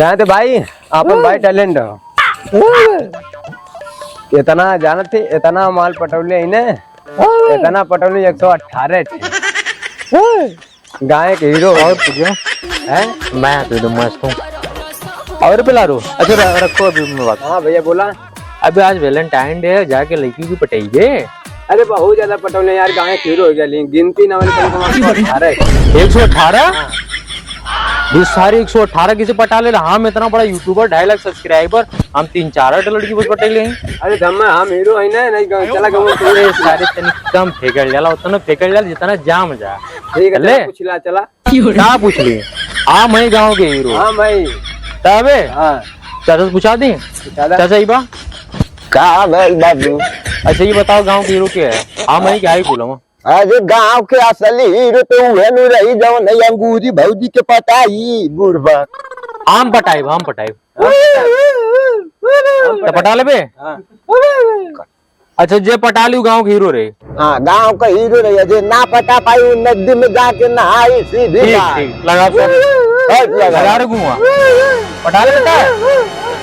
तो भाई अपन भाई टैलेंट इतना जानत थी, इतना माल पटौले इन्हें, इतना पटौले 118 थे। गाय के हीरो और पूछो है। मैं तो एकदम मस्त हूँ। और पिला रो। अच्छा रखो अभी मैं बात। हाँ भैया बोला। अभी आज वैलेंटाइन डे है, जाके लड़की की पटाइए। अरे बहुत ज्यादा पटौले यार, गाय के हीरो हो गया, गिनती ना वाले 118। 118 ये सारे 118 किसे पटा ले रहा। हम इतना बड़ा यूट्यूबर, 2.5 लाख सब्सक्राइबर, हम 3-4 लड़की बस पटा ले। अरे धम्मा हम हीरो है ना, नहीं चला पूरे सारे तनिक कम फेंकल जाला, उतना फेंकल जाला जितना जाम जा। ठीक है पूछला चला। क्या पूछ ली? हाँ मैं गाँव के हीरो। हाँ भाई तबे हाँ चाचा से पूछा दी। चाचा ही बा का बाबू। अच्छा ये बताओ गाँव के हीरो क्या है? हाँ मैं क्या ही बोला। अरे गांव के असली हीरो तो उहे नु रही जो नहीं अंगूरी भौजी के पटाई बुढ़बा। आम पटाई तो पटा ले बे। अच्छा जे पटा लू गाँव के हीरो रे। हाँ गांव का हीरो रही जे ना पटा पाई नदी में जाके नहाई सीधी। ठीक लगा रे घुमा पटा ले बेटा।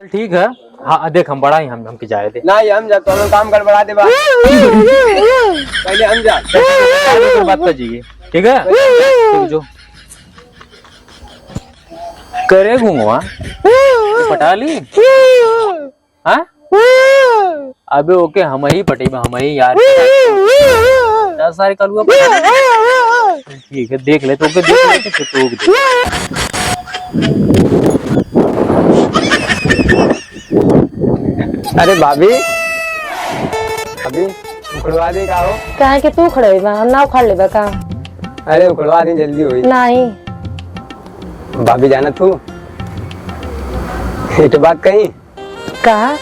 ठीक है हाँ देख हम बड़ा ही हम की जाए थे ना हम जा तो काम गड़बड़ा दे पहले हम जा बात कर जी। ठीक है जो करे घूंगा पटा ली। हाँ अबे ओके हम ही पटे हम ही यार 10 सारे कलुआ। ठीक है देख ले तो ओके देख ले तो अरे भाभी अभी उखड़वा दे का हो। कहे कि तू खड़े बा हम ना उखाड़ लेबा का। अरे उखड़वा दे जल्दी होई। नहीं भाभी जाना तू एक बात कही कहा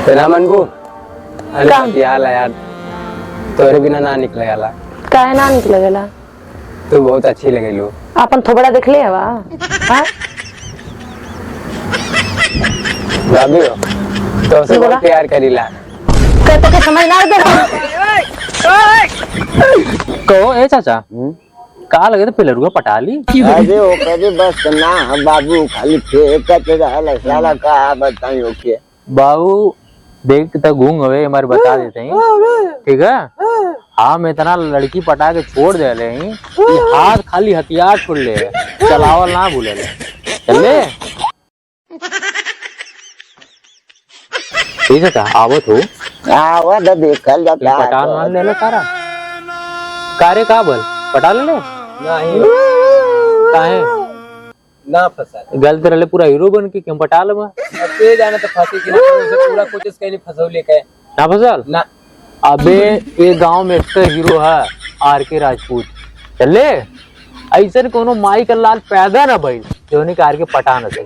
तेरा मन को। अरे हाल है यार, तोरे बिना ना निकले वाला। काहे ना निकले गेला? तू बहुत अच्छी लगे लो। अपन थोबड़ा देख ले हवा। हां भाभी हो तो से बहुत प्यार करीला। कहते के समझ ना दे कहो ए चाचा का लगे तो पिलरुआ पटा ली। अरे ओ करे बस ना बाबू खाली फेंकत रहल साला का बताई ओके। बाबू देख तो घूंग हवे हमारे बता देते हैं। ठीक है हम इतना लड़की पटा के छोड़ दे रहे हैं, हाथ खाली हथियार छोड़ ले, चलावल ना भूले ले। चले ठीक है का आवत हो आवत देखल जाता पटा मान ले ले तारा कारे का बोल पटा ले नहीं काहे ना फंसा गलत रहले पूरा हीरो बन के क्यों पटा ले। ते जाने तो फांसी की ना उसे पूरा कोशिश कइनी फसौले के ना फसल ना। अबे ये गांव में एक हीरो है आर.के. राजपूत। चले ऐसे कोनो माई का लाल पैदा ना भइल जो नहीं आर के पटा न सके।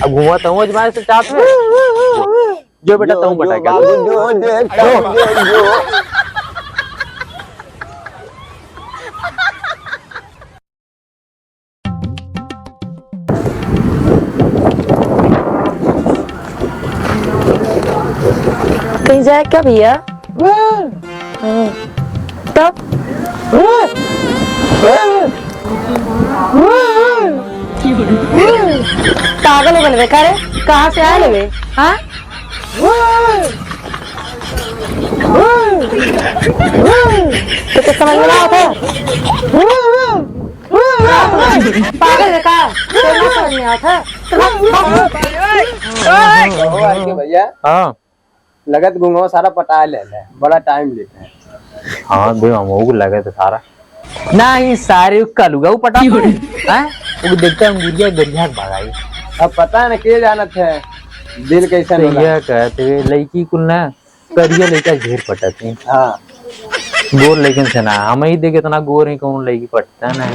अब घुमा तो मारे से चाहत में जो बेटा तुम पटा के कहीं जाए क्या भैया? तब पागल बन रहे रे, कहाँ से आए लेवे? हाँ तो कुछ समझ में ना आता? पागल है का? तो समझ में आता? भैया हाँ लगत गुंगो सारा पटा ले बड़ा टाइम लेता है। हाँ बे हमको लगे तो सारा ना ही सारे कलुगा पटा हैं वो देखते हैं गुड़िया गरिया भगाई। अब पता है ना के जानत है दिल कैसा तो ये कहते लड़की कुल ना करिया लड़का घेर पटाती। हाँ गोर लेकिन से ना हम ही देखे इतना गोर ही कौन लड़की पटता ना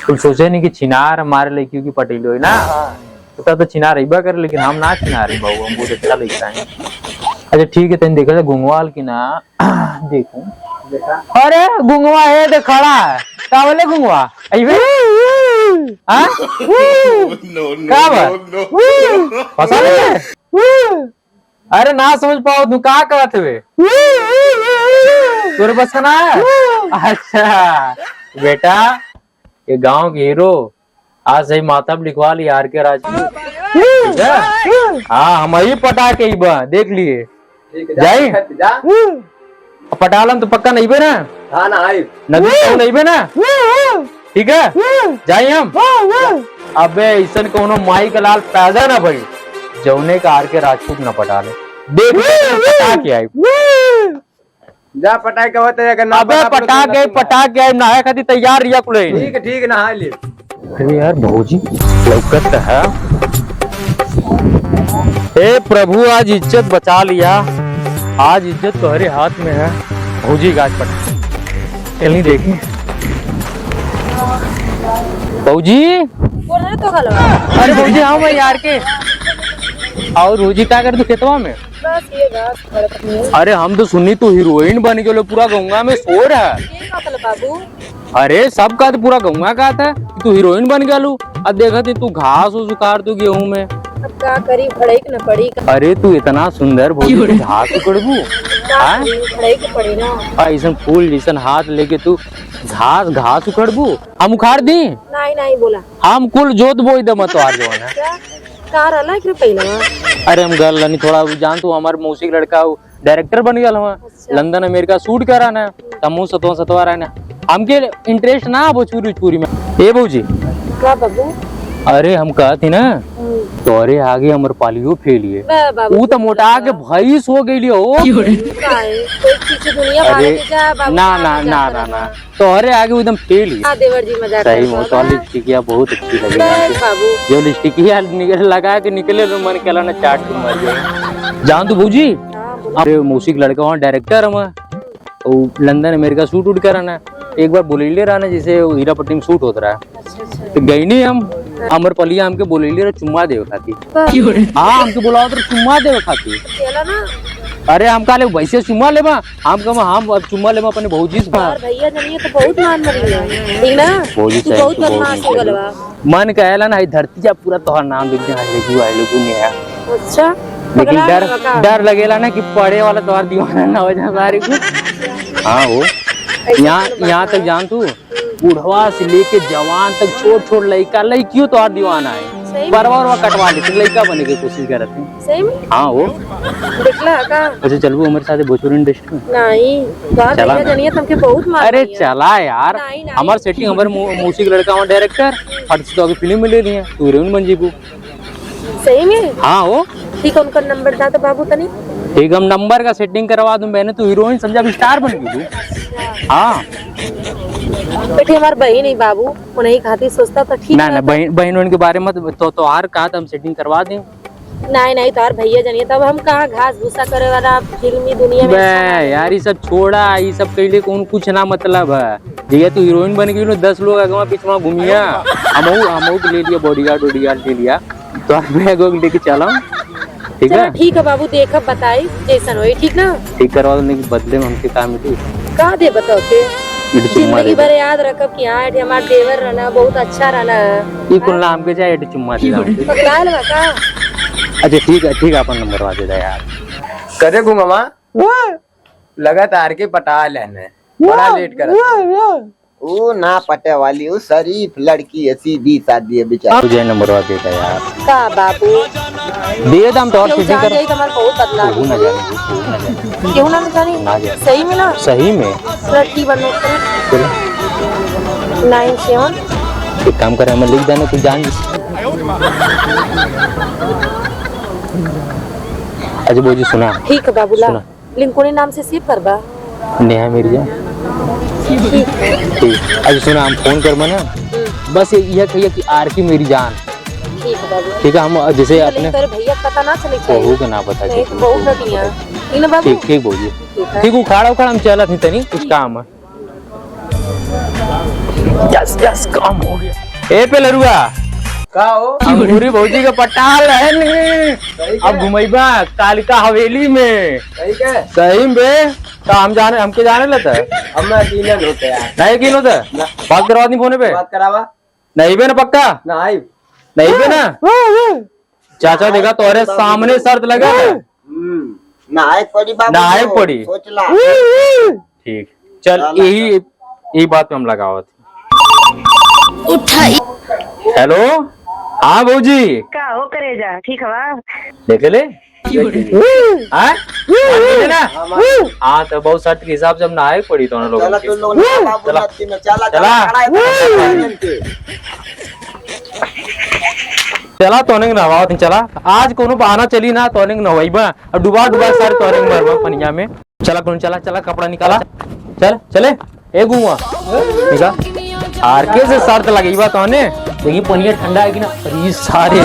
कुछ सोचे नहीं कि छिनार हमारे लड़कियों की पटेल हो ना तो छिनार रहीबा करे, लेकिन हम ना छिनार रही बाबू हम बहुत अच्छा लगता है। अच्छा ठीक है तेन देखा गुंगवाल की ना देखो देखा। अरे गुंगवा है तो खड़ा है क्या बोले गुंगवा फसा अरे ना समझ पाओ तू कहा कहते हुए तोरे बस का ना है। अच्छा बेटा ये गांव के हीरो आज सही माता लिखवा ली आर.के. राजपूत। ठीक है? हाँ हम ही पटा के ही बा देख लिए ठीक है जाई? जा पटालन तो पक्का नहीं बे ना हाँ ना आई नदी तो नहीं बे ना ठीक है जाई हम अबे ऐसा कोनो माई का लाल पैदा ना भाई जौने का आर के राजपूत न पटा ले देख पटा के आई जा पटाई के होते अगर ना अबे पटा के आई नहाए खाती तैयार रिया कुले ठीक नहा ले अरे यार भौजी लौकत है हे प्रभु आज इज्जत बचा लिया आज इज्जत तुम्हारे हाथ में है भौजी गाज पटा चलनी देखी भौजी बोल रहे तो गलवा अरे भौजी हाँ मैं यार के और भौजी क्या कर तू खेतवा में बस ये घास खड़क में अरे हम तो सुनी तू हीरोइन बन गए पूरा गंगा में शोर है ये का बाबू अरे सब का तो पूरा गंगा का था तू हीरोइन बन गया लू अब देखा थी तू घास उखाड़ तू गेहूं में अब क्या करी पढ़ाई के न पड़ी अरे तू इतना सुंदर भौजी घास उखड़बू पढ़ाई के पड़ी ना ऐसा फूल जैसन हाथ लेके तू घास उखड़बू हम उखाड़ दी नहीं बोला हम कुल जोत बोई दे मत आर जो है क्या कार आला एक पहले अरे हम गल नहीं थोड़ा जान तू हमारे मौसी का लड़का डायरेक्टर बन गया हुआ लंदन अमेरिका शूट करा ना तमु सतवा रहा ना हमके इंटरेस्ट ना भोजपुरी में ए बहूजी क्या बाबू अरे हम कहती ना तोरे आगे हमर पालियो फेलिए बाबू वो तो मोटा के भैंस हो गई हो कोई चीज दुनिया अरे भागे जा बाबू ना तोरे आगे एकदम फेल हाँ देवर जी मजाक सही में तो लिपस्टिकिया बहुत अच्छी लगी बाबू जो लिपस्टिकिया लगा के निकले तो मन कहला ना चाट के मर गए जान तू भौजी अरे मौसी का लड़का वहाँ डायरेक्टर है लंदन अमेरिका शूट उठ कर ना एक बार बोलेले रहा ना जैसे हीरापट्टी में शूट होता रहा तो गई नहीं हम अमर पलिया हमके बोलेले रहा चुम्मा देवे खाती हाँ हमके बोला तो चुम्मा देवे खाती अरे हम कहा वैसे चुम्मा लेबा हम कहा हम अब चुम्मा लेबा अपने भौजी से भैया जनिए तो बहुत मान मरी है ठीक ना भौजी तू बहुत बदमाश हो गलवा मन कहला ना धरती जा पूरा तोहर नाम लिख दे आई लोगों ने है अच्छा लेकिन डर लगेला ना कि पढ़े वाला तोहर दीवाना ना हो जाए सारी कुछ हाँ वो यहाँ तक जान तू बुढ़वा से लेके जवान तक छोट लड़का लड़कियों तो और दीवाना है बरवा कटवा ले लड़का बनने की कोशिश करते हैं सही में हाँ वो देखला का अच्छा चलबू हमारे साथ भोजपुरी इंडस्ट्री में नहीं चला जनिए तुमके बहुत मार अरे चला यार हमारे सेटिंग हमारे मौसी का लड़का हमारा डायरेक्टर फट से तो अभी फिल्म में ले लिए तू हीरोइन बन जीबू सही में हाँ वो ठीक है उनका नंबर दा तो बाबू तनी ठीक हम नंबर का सेटिंग करवा दूं मैंने तू हीरोइन समझा भी स्टार बन गई तू हाँ बेटे हमार बहन नहीं बाबू उन्हें खातिर सोचता तो ठीक ना बहन के बारे में तो आर कहा हम सेटिंग करवा दें नहीं तो भैया जानिए तब हम कहाँ घास भूसा करे वाला फिल्मी दुनिया में यार ये सब छोड़ा ये सब कैले कौन कुछ ना मतलब है जैसे तू हीरोइन बन गई 10 लोग अगवा पिछवा घूमिया हम ले लिया बॉडीगार्ड ले लिया तो बैग लेके चला ठीक है ठीक है बाबू देख बताई जैसन होई ठीक ना ठीक करवा देने के बदले में हमसे काम मिली का दे बताओ के जिंदगी भर याद रखब कि हाँ हमारा देवर रहना बहुत अच्छा रहना ये कुल नाम के जाए चुम्मा दे पकड़ाल बका अच्छा ठीक है अपन नंबर वा दे दे यार करे घू मामा लगातार के पटा लेने बड़ा लेट कर वो ना पटे वाली वो शरीफ लड़की है सीधी सादी है बेचारी तुझे नंबर वा देता यार का बाबू दे दम तो और क्यों जान जाई तुम्हारा बहुत बदला तू ना जाने क्यों ना जानी ना जाने सही में ना सही में लड़की बनने चल 97 एक काम कर हमें लिख देना तू जान अच्छा बोझी सुना ठीक है बाबूला लिंकोनी नाम से सेव करबा नेहा मिर्जा ठीक अच्छा सुना हम फोन कर ना बस यह कहिए कि आर की मेरी जान ठीक है बाबू ठीक है हम जैसे अपने भैया पता ना चले बहू का ना पता नहीं तो बहुत लड़कियां ठीक ना बाबू ठीक बोलिए ठीक उखाड़ा हम चला थी तनी कुछ काम है यस काम हो गया ए पे लरुआ का हो अंगूरी भौजी का पटाल है नहीं अब घुमैबा कालिका हवेली में सही में बे तो हमके जाने लेता है अब मैं अकेले होते यार नहीं की होता बात करवा दी फोन पे बात करावा नहीं बे ना पक्का ना आई नहीं बे ना चाचा देखा तोरे सामने शर्त लगा है नायक पड़ी बाबू नायक पड़ी सोच ला ठीक चल यही बात पे हम लगावत उठाई हेलो हाँ भौजी का हो करेजा ठीक हवा देख ले हाँ ना हाँ तो बहुत शर्त के हिसाब से हम नहाए पड़ी दोनों लोग चला तुम लोग ना चला। नदी में चला चला। चला तोने नहवा चला आज कोनो बहाना चली ना तोने नहवाई बा अब डुबा डुबा सारे तोने मरवा पनिया में चला कौन चला चला कपड़ा निकाला चल चले ए गुआ निकाल आरके से शर्त लगी बा तोने देखी पनिया ठंडा है कि ना अरे सारे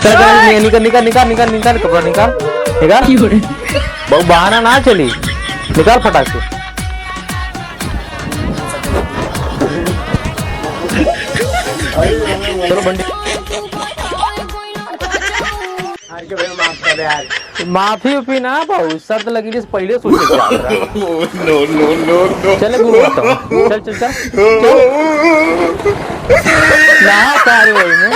चल चल निकाल निकाल निकाल निकाल निकाल कपड़ा निकाल निकाल बहुत बहाना ना चली निकाल फटाक से चलो बंडी माफी उपी ना भाऊ शर्त लगी थी पहले सोचे चले गुरु चल चल चल ना सारे वही में